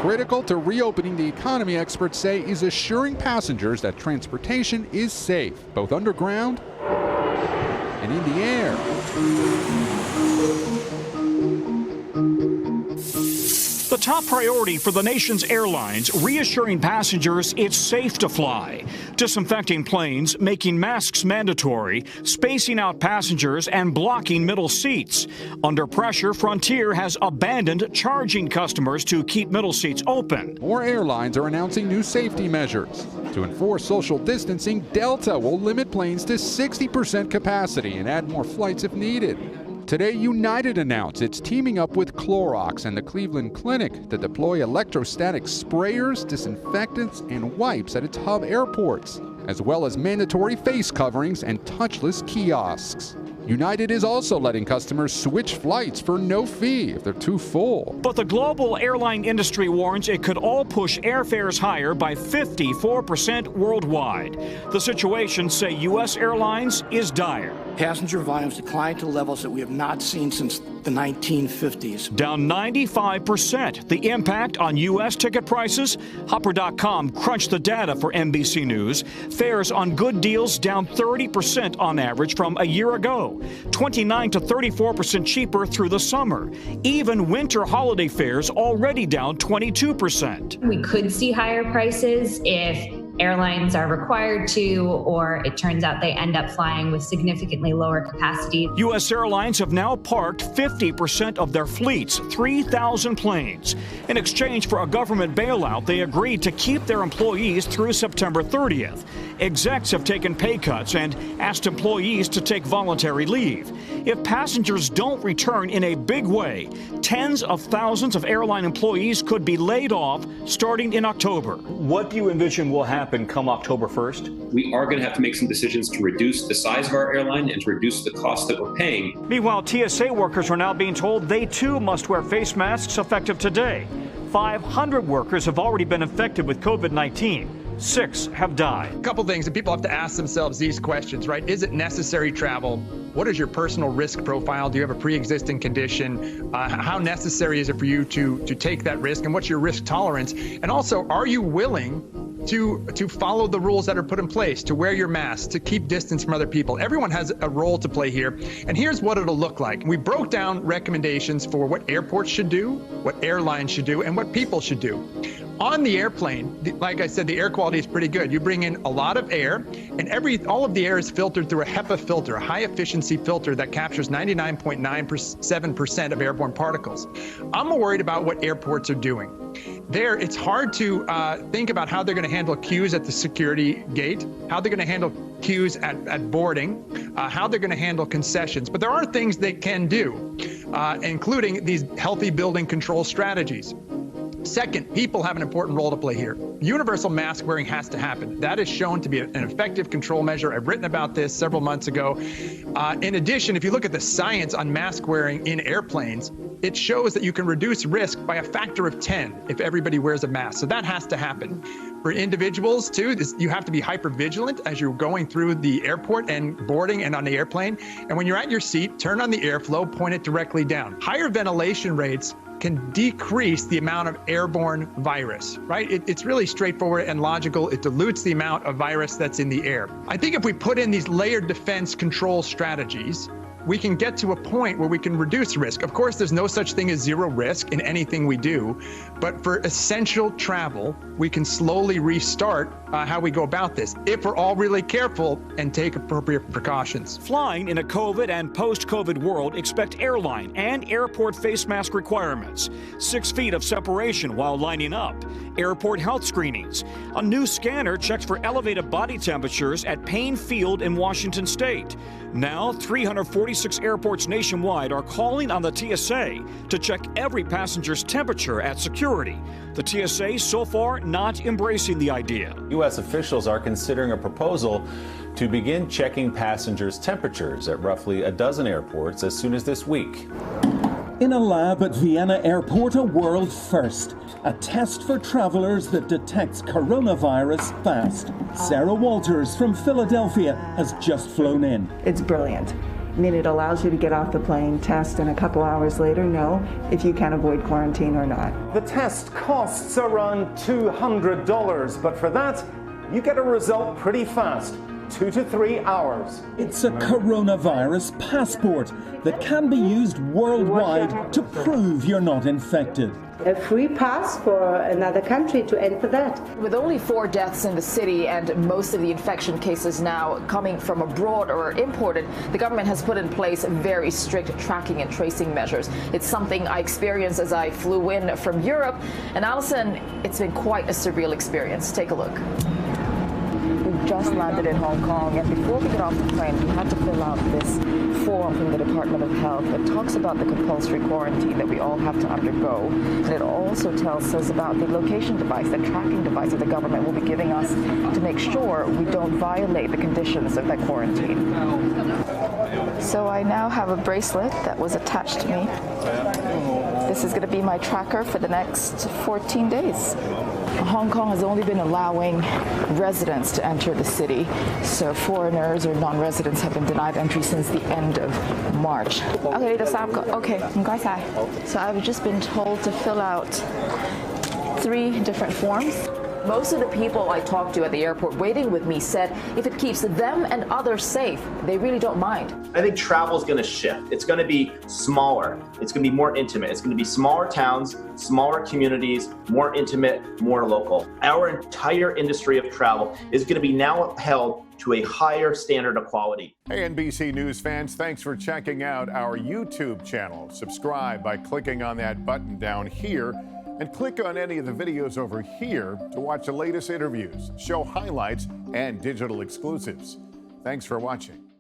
Critical to reopening the economy, experts say, is assuring passengers that transportation is safe, both underground and in the air. The top priority for the nation's airlines, reassuring passengers it's safe to fly. Disinfecting planes, making masks mandatory, spacing out passengers, and blocking middle seats. Under pressure, Frontier has abandoned charging customers to keep middle seats open. More airlines are announcing new safety measures. To enforce social distancing, Delta will limit planes to 60% capacity and add more flights if needed. Today, United announced it's teaming up with Clorox and the Cleveland Clinic to deploy electrostatic sprayers, disinfectants, and wipes at its hub airports, as well as mandatory face coverings and touchless kiosks. United is also letting customers switch flights for no fee if they're too full. But the global airline industry warns it could all push airfares higher by 54% worldwide. The situation, say U.S. airlines, is dire. Passenger volumes declined to levels that we have not seen since the 1950s. Down 95%. The impact on U.S. ticket prices? Hopper.com crunched the data for NBC News. Fares on good deals down 30% on average from a year ago. 29 to 34% cheaper through the summer. Even winter holiday fares already down 22%. We could see higher prices if airlines are required to, or it turns out they end up flying with significantly lower capacity. U.S. airlines have now parked 50% of their fleets, 3,000 planes. In exchange for a government bailout, they agreed to keep their employees through September 30th. Execs have taken pay cuts and asked employees to take voluntary leave. If passengers don't return in a big way, tens of thousands of airline employees could be laid off starting in October. What do you envision will happen come October 1st? We are going to have to make some decisions to reduce the size of our airline and to reduce the cost that we're paying. Meanwhile, TSA workers are now being told they too must wear face masks effective today. 500 workers have already been infected with COVID-19. 6 have died. A couple things that people have to ask themselves these questions, right? Is it necessary travel? What is your personal risk profile? Do you have a pre-existing condition? How necessary is it for you to take that risk? And what's your risk tolerance? And also, are you willing to follow the rules that are put in place, to wear your mask, to keep distance from other people? Everyone has a role to play here. And here's what it'll look like. We broke down recommendations for what airports should do, what airlines should do, and what people should do. On the airplane, like I said, the air quality is pretty good. You bring in a lot of air, and all of the air is filtered through a HEPA filter, a high-efficiency filter that captures 99.97% of airborne particles. I'm worried about what airports are doing. It's hard to think about how they're going to handle queues at the security gate, how they're going to handle queues at boarding, how they're going to handle concessions. But there are things they can do, including these healthy building control strategies. Second, people have an important role to play here. Universal mask wearing has to happen. That is shown to be an effective control measure. I've written about this several months ago. In addition, if you look at the science on mask wearing in airplanes, it shows that you can reduce risk by a factor of 10 if everybody wears a mask. So that has to happen. For individuals, too, you have to be hyper vigilant as you're going through the airport and boarding and on the airplane. And when you're at your seat, turn on the airflow, point it directly down. Higher ventilation rates can decrease the amount of airborne virus, right? It's really straightforward and logical. It dilutes the amount of virus that's in the air. I think if we put in these layered defense control strategies, we can get to a point where we can reduce risk. Of course, there's no such thing as zero risk in anything we do, but for essential travel, we can slowly restart how we go about this if we're all really careful and take appropriate precautions. Flying in a COVID and post-COVID world expect airline and airport face mask requirements, 6 feet of separation while lining up, airport health screenings. A new scanner checks for elevated body temperatures at Payne Field in Washington State. Now, 346 airports nationwide are calling on the TSA to check every passenger's temperature at security. The TSA so far not embracing the idea. U.S. officials are considering a proposal to begin checking passengers' temperatures at roughly a dozen airports as soon as this week. In a lab at Vienna Airport, a world first. A test for travelers that detects coronavirus fast. Sarah Walters from Philadelphia has just flown in. It's brilliant. I mean, it allows you to get off the plane, test, and a couple hours later know if you can avoid quarantine or not. The test costs around $200, but for that, you get a result pretty fast. 2 to 3 hours. It's a coronavirus passport that can be used worldwide to prove you're not infected. A free pass for another country to enter that. With only 4 deaths in the city and most of the infection cases now coming from abroad or imported, the government has put in place very strict tracking and tracing measures. It's something I experienced as I flew in from Europe. And Allison, it's been quite a surreal experience. Take a look. We just landed in Hong Kong, and before we got off the plane, we had to fill out this form from the Department of Health that talks about the compulsory quarantine that we all have to undergo. And it also tells us about the location device, the tracking device that the government will be giving us to make sure we don't violate the conditions of that quarantine. So I now have a bracelet that was attached to me. This is going to be my tracker for the next 14 days. Hong Kong has only been allowing residents to enter the city, so foreigners or non-residents have been denied entry since the end of March. Okay, so I've just been told to fill out 3 different forms. Most of the people I talked to at the airport waiting with me said if it keeps them and others safe, they really don't mind. I think travel is going to shift. It's going to be smaller. It's going to be more intimate. It's going to be smaller towns, smaller communities, more intimate, more local. Our entire industry of travel is going to be now held to a higher standard of quality. Hey, NBC News fans, thanks for checking out our YouTube channel. Subscribe by clicking on that button down here, and click on any of the videos over here to watch the latest interviews, show highlights, and digital exclusives. Thanks for watching.